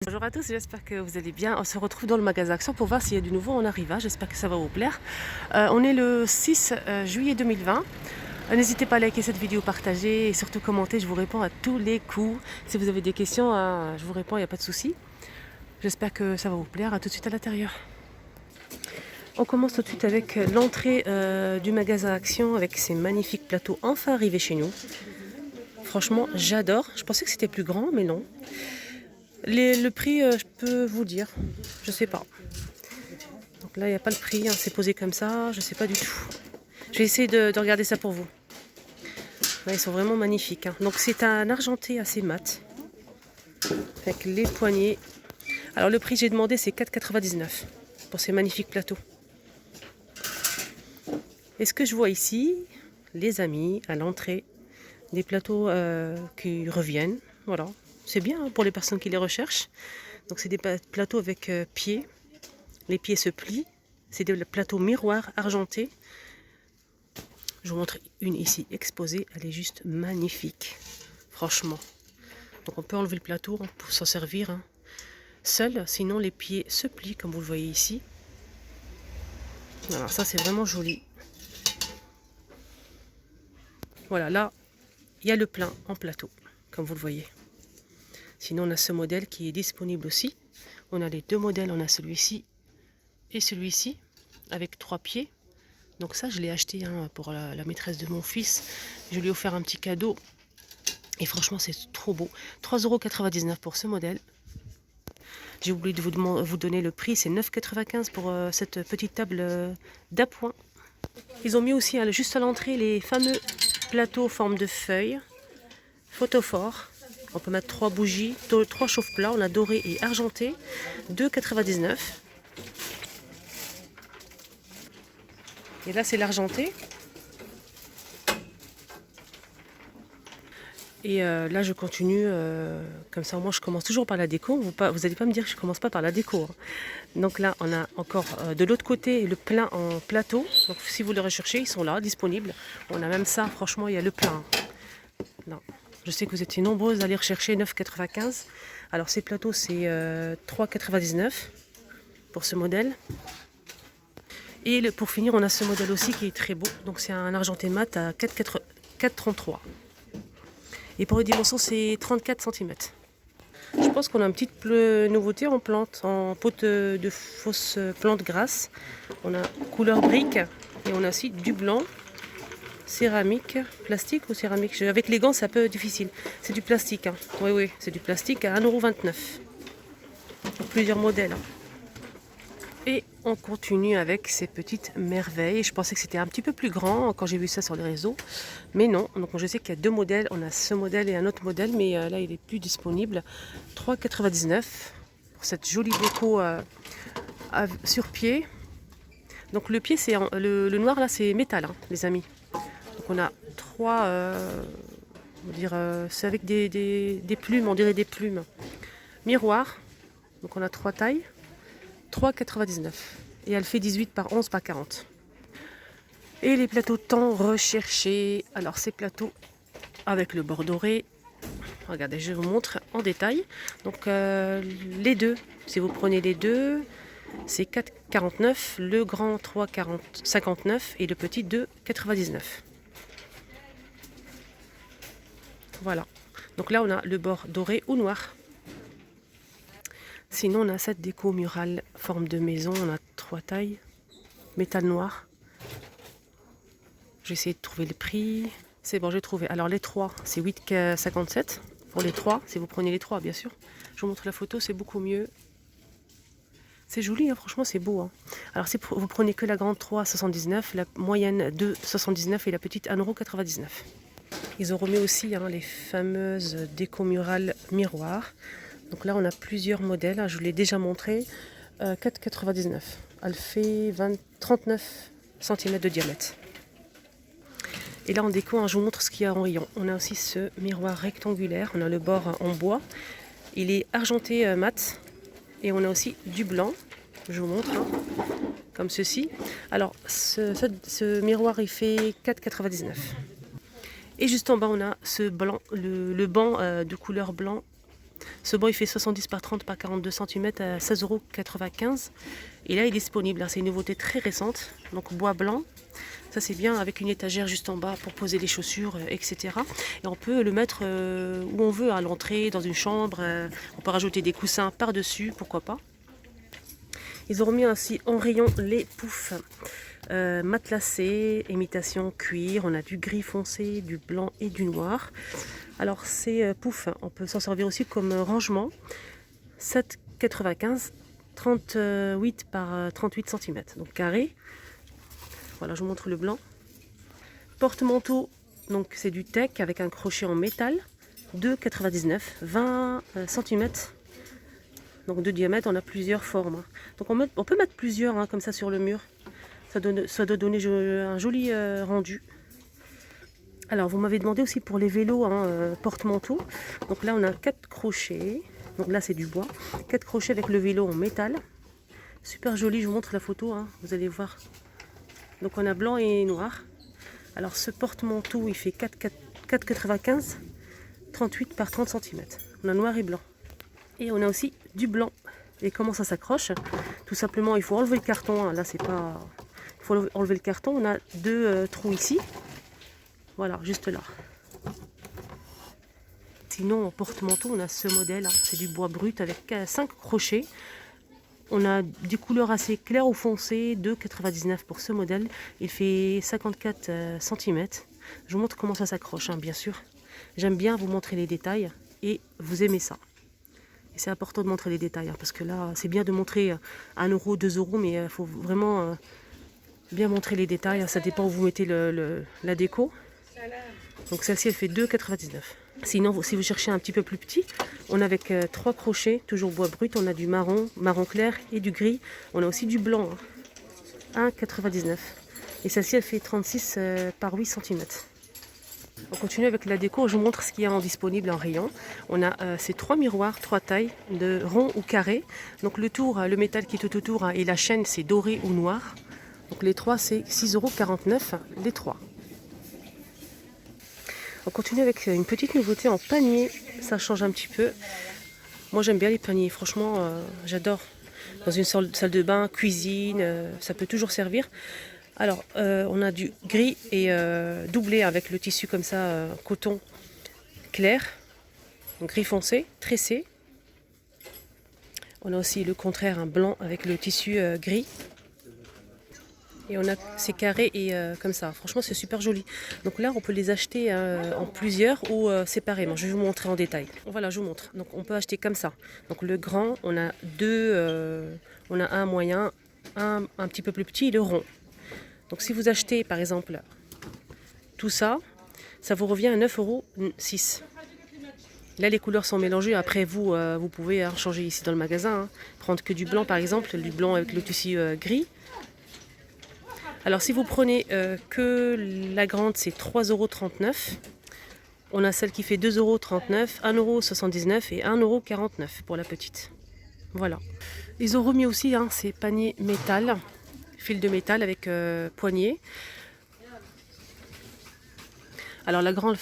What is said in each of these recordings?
Bonjour à tous, j'espère que vous allez bien. On se retrouve dans le magasin Action pour voir s'il y a du nouveau en arrivage. J'espère que ça va vous plaire. On est le 6 juillet 2020. N'hésitez pas à liker cette vidéo, partager et surtout commenter. Je vous réponds à tous les coups. Si vous avez des questions, je vous réponds, il n'y a pas de souci. J'espère que ça va vous plaire. À tout de suite à l'intérieur. On commence tout de suite avec l'entrée du magasin Action avec ces magnifiques plateaux enfin arrivés chez nous. Franchement, j'adore. Je pensais que c'était plus grand, mais non. Le prix, je peux vous dire, je sais pas. Donc là, il n'y a pas le prix, c'est posé comme ça, je sais pas du tout. Je vais essayer de regarder ça pour vous. Là, ils sont vraiment magnifiques. Donc c'est un argenté assez mat, avec les poignées. Alors le prix que j'ai demandé, c'est 4,99 pour ces magnifiques plateaux. Et ce que je vois ici, les amis, à l'entrée, des plateaux qui reviennent, voilà. C'est bien pour les personnes qui les recherchent. Donc c'est des plateaux avec pieds. Les pieds se plient. C'est des plateaux miroirs argentés. Je vous montre une ici exposée. Elle est juste magnifique. Franchement. Donc on peut enlever le plateau pour s'en servir seul. Sinon les pieds se plient comme vous le voyez ici. Alors ça c'est vraiment joli. Voilà, là il y a le plein en plateau. Comme vous le voyez. Sinon on a ce modèle qui est disponible aussi. On a les deux modèles. On a celui-ci et celui-ci avec 3 pieds. Donc ça je l'ai acheté pour la maîtresse de mon fils. Je lui ai offert un petit cadeau et franchement c'est trop beau. 3,99 € pour ce modèle. J'ai oublié de vous donner le prix, c'est 9,95 € pour cette petite table d'appoint. Ils ont mis aussi juste à l'entrée les fameux plateaux en forme de feuilles photophores. On peut mettre 3 bougies, 3 chauffe-plats, on a doré et argenté, 2,99 €. Et là, c'est l'argenté. Et là, je continue. Comme ça, moi, je commence toujours par la déco. Vous n'allez pas me dire que je ne commence pas par la déco. Donc là, on a encore de l'autre côté le plein en plateau. Donc si vous le recherchez, ils sont là, disponibles. On a même ça. Franchement, il y a le plein. Non. Je sais que vous étiez nombreuses à aller rechercher 9,95 €. Alors, ces plateaux, c'est 3,99 € pour ce modèle. Et pour finir, on a ce modèle aussi qui est très beau. Donc c'est un argenté mat à 4,33 €. Et pour les dimensions, c'est 34 cm. Je pense qu'on a une petite nouveauté en plante, en pot de fausses plantes grasses. On a couleur brique et on a aussi du blanc, céramique, plastique ou céramique. Avec les gants, c'est un peu difficile. C'est du plastique. Oui, c'est du plastique à 1,29 €. Plusieurs modèles. Et on continue avec ces petites merveilles. Je pensais que c'était un petit peu plus grand quand j'ai vu ça sur les réseaux. Mais non, donc je sais qu'il y a deux modèles. On a ce modèle et un autre modèle, mais là il est plus disponible. 3,99 € pour cette jolie déco sur pied. Donc le pied, c'est le noir là, c'est métal, les amis. Donc on a 3, c'est avec des plumes, on dirait des plumes. Miroir, donc on a 3 tailles. 3,99 € et elle fait 18 par 11 par 40. Et les plateaux tant recherchés. Alors ces plateaux avec le bord doré. Regardez, je vous montre en détail. Donc les deux, si vous prenez les deux, c'est 4,49 €, le grand 3,59 € et le petit 2,99 €. Voilà. Donc là on a le bord doré ou noir. Sinon, on a cette déco murale, forme de maison. On a 3 tailles. Métal noir. J'ai essayé de trouver le prix. C'est bon, j'ai trouvé. Alors, les 3, c'est 8,57 € pour les 3. Si vous prenez les 3, bien sûr. Je vous montre la photo, c'est beaucoup mieux. C'est joli, franchement, c'est beau. Alors, si vous prenez que la grande 3,79 €, la moyenne 2,79 € et la petite 1,99 €. Ils ont remis aussi les fameuses déco murales miroirs. Donc là, on a plusieurs modèles. Je vous l'ai déjà montré. 4,99 €. Elle fait 39 cm de diamètre. Et là, en déco, je vous montre ce qu'il y a en rayon. On a aussi ce miroir rectangulaire. On a le bord en bois. Il est argenté mat. Et on a aussi du blanc. Je vous montre. Comme ceci. Alors, ce miroir, il fait 4,99 €. Et juste en bas, on a ce blanc, le banc de couleur blanc Ce banc il fait 70 par 30 par 42 cm à 16,95 €. Et là il est disponible, c'est une nouveauté très récente. Donc bois blanc, ça c'est bien avec une étagère juste en bas pour poser les chaussures, etc. Et on peut le mettre où on veut, à l'entrée, dans une chambre. On peut rajouter des coussins par-dessus, pourquoi pas. Ils ont remis aussi en rayon les poufs matelassés, imitation cuir. On a du gris foncé, du blanc et du noir. Alors ces poufs, on peut s'en servir aussi comme rangement. 7,95 €, 38 par 38 cm, donc carré. Voilà, je vous montre le blanc. Porte-manteau, donc c'est du teck avec un crochet en métal. 2,99 €, 20 cm. Donc de diamètre, on a plusieurs formes. Donc on peut mettre plusieurs comme ça sur le mur. Ça doit donner un joli rendu. Alors vous m'avez demandé aussi pour les vélos porte-manteau. Donc là on a 4 crochets. Donc là c'est du bois. 4 crochets avec le vélo en métal. Super joli, je vous montre la photo, vous allez voir. Donc on a blanc et noir. Alors ce porte-manteau il fait 4,95 €, 38 par 30 cm. On a noir et blanc. Et on a aussi du blanc. Et comment ça s'accroche? Tout simplement il faut enlever le carton. Là c'est pas... Il faut enlever le carton. On a 2 trous ici. Voilà, juste là. Sinon en porte-manteau on a ce modèle. C'est du bois brut avec 5 crochets. On a des couleurs assez claires ou foncées, 2,99 € pour ce modèle. Il fait 54 cm. Je vous montre comment ça s'accroche, bien sûr. J'aime bien vous montrer les détails et vous aimez ça. Et c'est important de montrer les détails, parce que là, c'est bien de montrer 1 €, 2 €, mais il faut vraiment bien montrer les détails. Ça dépend où vous mettez la déco. Donc celle-ci, elle fait 2,99 €. Sinon, si vous cherchez un petit peu plus petit, on a avec 3 crochets, toujours bois brut, on a du marron, marron clair et du gris. On a aussi du blanc, 1,99 €. Et celle-ci, elle fait 36 par 8 cm. On continue avec la déco, je vous montre ce qu'il y a en disponible en rayon. On a ces 3 miroirs, 3 tailles, de rond ou carré. Donc le tour, le métal qui est tout autour, et la chaîne, c'est doré ou noir. Donc les 3, c'est 6,49 € les 3. On continue avec une petite nouveauté en panier, ça change un petit peu. Moi j'aime bien les paniers, franchement j'adore. Dans une salle de bain, cuisine, ça peut toujours servir. Alors on a du gris et doublé avec le tissu comme ça, coton clair, gris foncé, tressé. On a aussi le contraire, un blanc avec le tissu gris. Et on a ces carrés et comme ça. Franchement, c'est super joli. Donc là, on peut les acheter en plusieurs ou séparément. Je vais vous montrer en détail. Voilà, je vous montre. Donc on peut acheter comme ça. Donc le grand, on a deux, on a un moyen, un petit peu plus petit et le rond. Donc si vous achetez par exemple tout ça, ça vous revient à 9,06 €. Là, les couleurs sont mélangées. Après, vous pouvez changer ici dans le magasin. Prendre que du blanc par exemple, du blanc avec le tissu gris. Alors si vous prenez que la grande, c'est 3,39 €. On a celle qui fait 2,39 €, 1,79 € et 1,49 € pour la petite. Voilà. Ils ont remis aussi ces paniers métal, fil de métal avec poignée. Alors la grande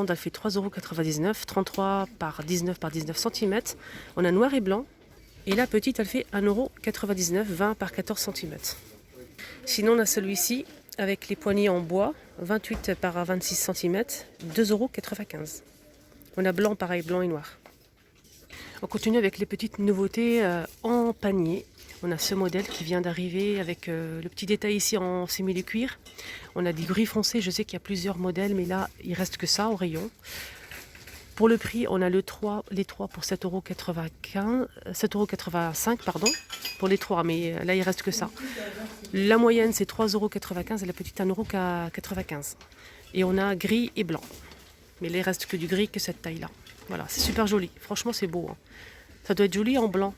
elle fait 3,99 €, 33 par 19 par 19 cm. On a noir et blanc. Et la petite, elle fait 1,99 €, 20 par 14 cm. Sinon, on a celui-ci avec les poignées en bois, 28 par 26 cm, 2,95 €. On a blanc, pareil, blanc et noir. On continue avec les petites nouveautés en panier. On a ce modèle qui vient d'arriver avec le petit détail ici en simili-cuir. On a des gris foncés, je sais qu'il y a plusieurs modèles, mais là, il reste que ça au rayon. Pour le prix, on a les 3 pour 7,85 €, pardon, pour les 3, mais là il reste que ça. La moyenne c'est 3,95 € et la petite 1,95 €. Et on a gris et blanc. Mais là il reste que du gris, que cette taille là. Voilà, c'est super joli. Franchement c'est beau. Ça doit être joli en blanc.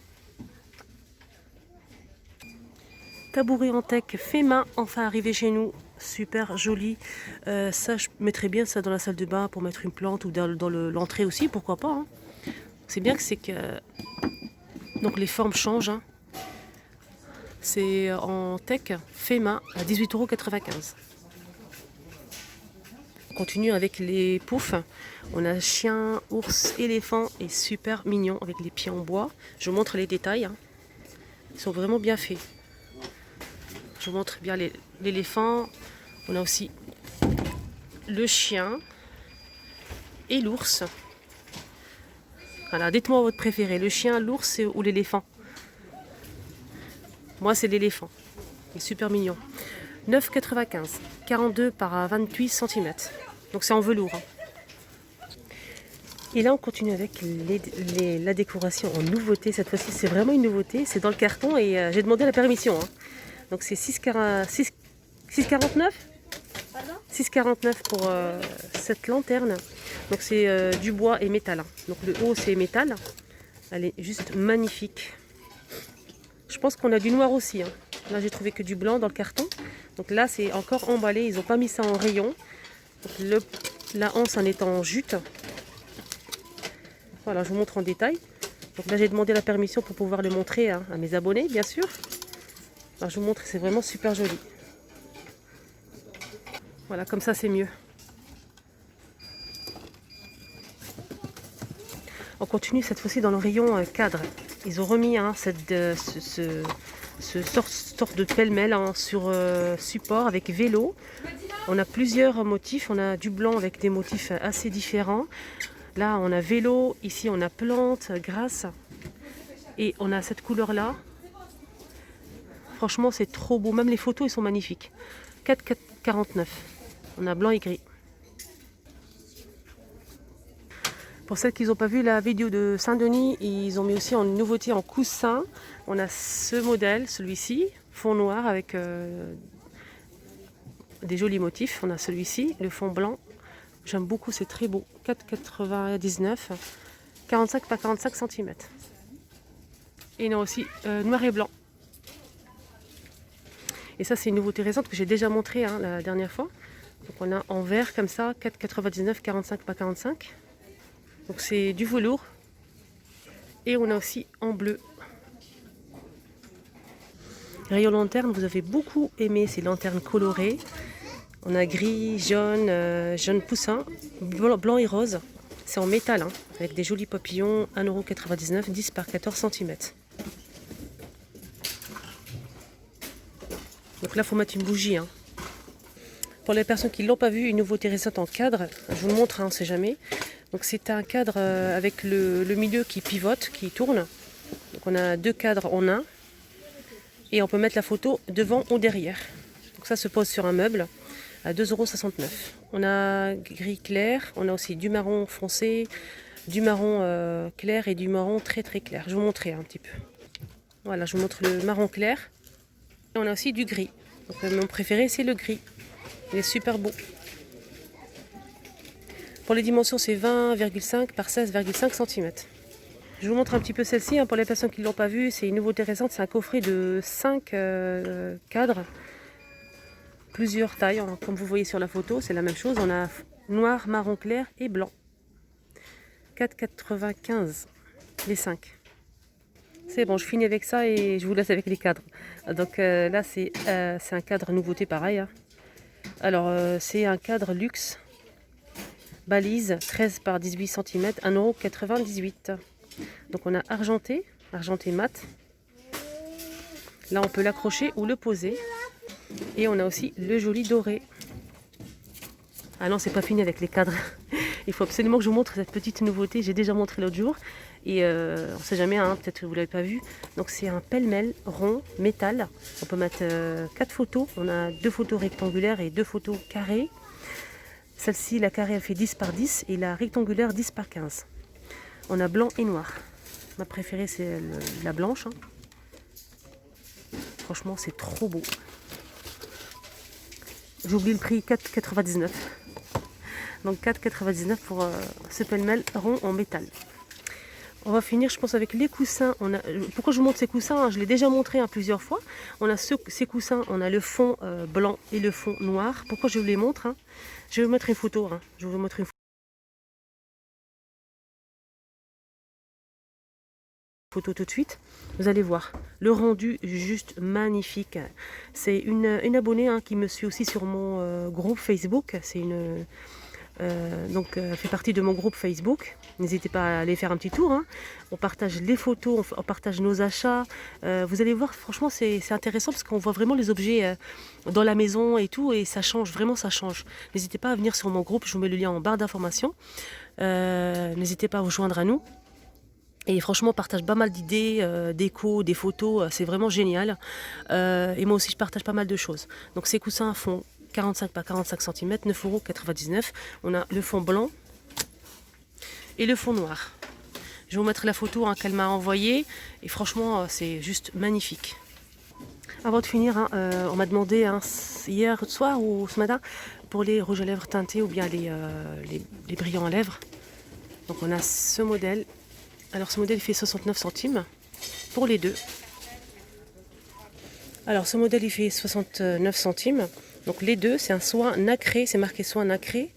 Tabouret en teck fait main, enfin arrivé chez nous. Super joli. Ça, je mettrais bien ça dans la salle de bain pour mettre une plante ou dans l'entrée aussi, pourquoi pas. C'est bien que c'est que... Donc les formes changent. C'est en teck fait main à 18,95 €. continue avec les poufs. On a chien, ours, éléphant et super mignon avec les pieds en bois. Je vous montre les détails. Hein. Ils sont vraiment bien faits. Je vous montre bien l'éléphant. On a aussi le chien et l'ours. Voilà, dites-moi votre préféré, le chien, l'ours ou l'éléphant. Moi, c'est l'éléphant. Il est super mignon. 9,95, 42 par 28 cm. Donc c'est en velours. Hein. Et là, on continue avec la décoration en nouveauté. Cette fois-ci, c'est vraiment une nouveauté. C'est dans le carton et j'ai demandé la permission. Hein. Donc c'est 6,49 6,49 pour cette lanterne. Donc c'est du bois et métal. Hein. Donc le haut, c'est métal. Elle est juste magnifique. Je pense qu'on a du noir aussi. Hein. Là, j'ai trouvé que du blanc dans le carton. Donc là, c'est encore emballé. Ils n'ont pas mis ça en rayon. Donc la anse en est en jute. Voilà, je vous montre en détail. Donc là, j'ai demandé la permission pour pouvoir le montrer hein, à mes abonnés, bien sûr. Alors, je vous montre, c'est vraiment super joli. Voilà, comme ça, c'est mieux. On continue cette fois-ci dans le rayon cadre. Ils ont remis hein, ce sorte de pêle-mêle hein, sur support avec vélo. On a plusieurs motifs. On a du blanc avec des motifs assez différents. Là, on a vélo. Ici, on a plante, grasse. Et on a cette couleur-là. Franchement, c'est trop beau. Même les photos, ils sont magnifiques. 4,49. On a blanc et gris. Pour celles qui n'ont pas vu la vidéo de Saint-Denis, ils ont mis aussi en nouveauté en coussin. On a ce modèle, celui-ci, fond noir avec des jolis motifs. On a celui-ci, le fond blanc. J'aime beaucoup, c'est très beau. 4,99, 45 par 45 cm. Et il y en a aussi noir et blanc. Et ça, c'est une nouveauté récente que j'ai déjà montrée hein, la dernière fois. Donc on a en vert comme ça, 4,99, 45 par 45. Donc c'est du velours. Et on a aussi en bleu. Rayon lanterne, vous avez beaucoup aimé ces lanternes colorées. On a gris, jaune, jaune poussin, blanc et rose. C'est en métal, hein, avec des jolis papillons, 1,99 €, 10 par 14 cm. Donc là, il faut mettre une bougie. Hein. Pour les personnes qui ne l'ont pas vu, une nouveauté récente en cadre. Je vous le montre, hein, on ne sait jamais. Donc c'est un cadre avec le milieu qui pivote, qui tourne. Donc on a deux cadres en un. Et on peut mettre la photo devant ou derrière. Donc ça se pose sur un meuble à 2,69 €. On a gris clair, on a aussi du marron foncé, du marron clair et du marron très très clair. Je vais vous montrer un petit peu. Voilà, je vous montre le marron clair. Et on a aussi du gris. Donc mon préféré c'est le gris. Il est super beau. Pour les dimensions, c'est 20,5 par 16,5 cm. Je vous montre un petit peu celle-ci, hein, pour les personnes qui ne l'ont pas vue. C'est une nouveauté récente, c'est un coffret de 5 cadres. Plusieurs tailles, hein, comme vous voyez sur la photo, c'est la même chose. On a noir, marron clair et blanc. 4,95 les 5. C'est bon, je finis avec ça et je vous laisse avec les cadres. Donc là, c'est un cadre nouveauté pareil. Hein. Alors, c'est un cadre luxe. Balise 13 par 18 cm, 1,98 €. Donc on a argenté mat. Là on peut l'accrocher ou le poser. Et on a aussi le joli doré. Ah non, c'est pas fini avec les cadres. Il faut absolument que je vous montre cette petite nouveauté. J'ai déjà montré l'autre jour. Et on ne sait jamais, hein, peut-être que vous ne l'avez pas vu. Donc c'est un pêle-mêle rond, métal. On peut mettre 4 photos. On a 2 photos rectangulaires et 2 photos carrées. Celle-ci, la carrée, elle fait 10 par 10 et la rectangulaire 10 par 15. On a blanc et noir. Ma préférée, c'est la blanche. Hein. Franchement, c'est trop beau. J'oublie le prix, 4,99 €. Donc 4,99 € pour ce pêle-mêle rond en métal. On va finir, je pense, avec les coussins. Pourquoi je vous montre ces coussins hein, je l'ai déjà montré hein, plusieurs fois. On a ces coussins, on a le fond blanc et le fond noir. Pourquoi je vous les montre hein. Je vais vous mettre une photo. Hein. Je vais vous montrer une photo tout de suite. Vous allez voir. Le rendu juste magnifique. C'est une abonnée hein, qui me suit aussi sur mon groupe Facebook. C'est fait partie de mon groupe Facebook. N'hésitez pas à aller faire un petit tour, hein. On partage les photos, on partage nos achats. Vous allez voir, franchement, c'est intéressant parce qu'on voit vraiment les objets dans la maison et tout, et ça change, vraiment ça change. N'hésitez pas à venir sur mon groupe, je vous mets le lien en barre d'informations. N'hésitez pas à vous joindre à nous. Et franchement, on partage pas mal d'idées, d'échos, des photos, c'est vraiment génial. Et moi aussi, je partage pas mal de choses. Donc ces coussins font 45 par 45 cm, 9,99 €. On a le fond blanc et le fond noir. Je vais vous mettre la photo qu'elle m'a envoyée. Et franchement, c'est juste magnifique. Avant de finir, on m'a demandé hier soir ou ce matin pour les rouges à lèvres teintés ou bien les brillants à lèvres. Donc on a ce modèle. Alors ce modèle il fait 69 centimes pour les deux. Alors ce modèle il fait 69 centimes. Donc les deux, c'est un soin nacré, c'est marqué soin nacré.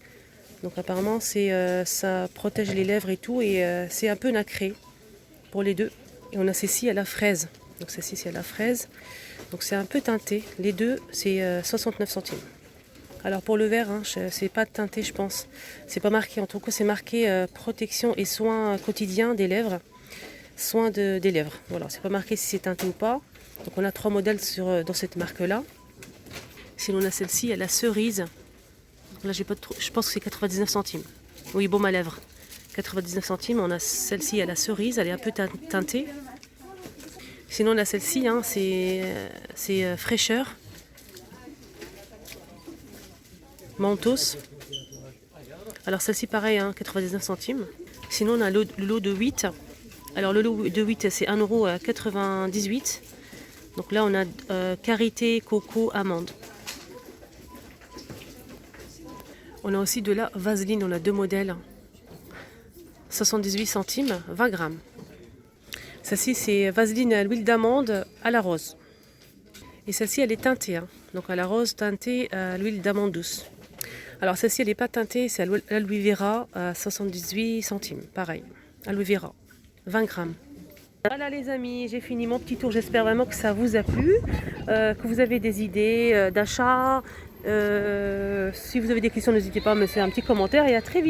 Donc apparemment ça protège les lèvres et tout, et c'est un peu nacré pour les deux. Et on a celle-ci à la fraise. Donc celle-ci c'est à la fraise. Donc c'est un peu teinté. Les deux c'est 69 centimes. Alors pour le vert, c'est pas teinté je pense. C'est pas marqué, en tout cas c'est marqué protection et soins quotidiens des lèvres. Soins des lèvres. Voilà, c'est pas marqué si c'est teinté ou pas. Donc on a 3 modèles dans cette marque-là. Sinon on a celle-ci à la cerise. Là j'ai pas trop, je pense que c'est 99 centimes. Oui, baume à lèvres. 99 centimes. On a celle-ci à la cerise, elle est un peu teintée. Sinon on a celle-ci, c'est fraîcheur. Mentos. Alors celle-ci pareil, 99 centimes. Sinon on a le lot de 8. Alors le lot de 8 c'est 1,98 €. Donc là on a karité, coco, amande. On a aussi de la vaseline, on a 2 modèles. 78 centimes, 20 grammes. Celle-ci c'est vaseline à l'huile d'amande à la rose. Et celle-ci elle est teintée, donc à la rose teintée à l'huile d'amande douce. Alors celle-ci elle n'est pas teintée, c'est aloe vera à 78 centimes, pareil, aloe vera, 20 grammes. Voilà les amis, j'ai fini mon petit tour, j'espère vraiment que ça vous a plu, que vous avez des idées d'achat. Si vous avez des questions, n'hésitez pas à me faire un petit commentaire et à très vite.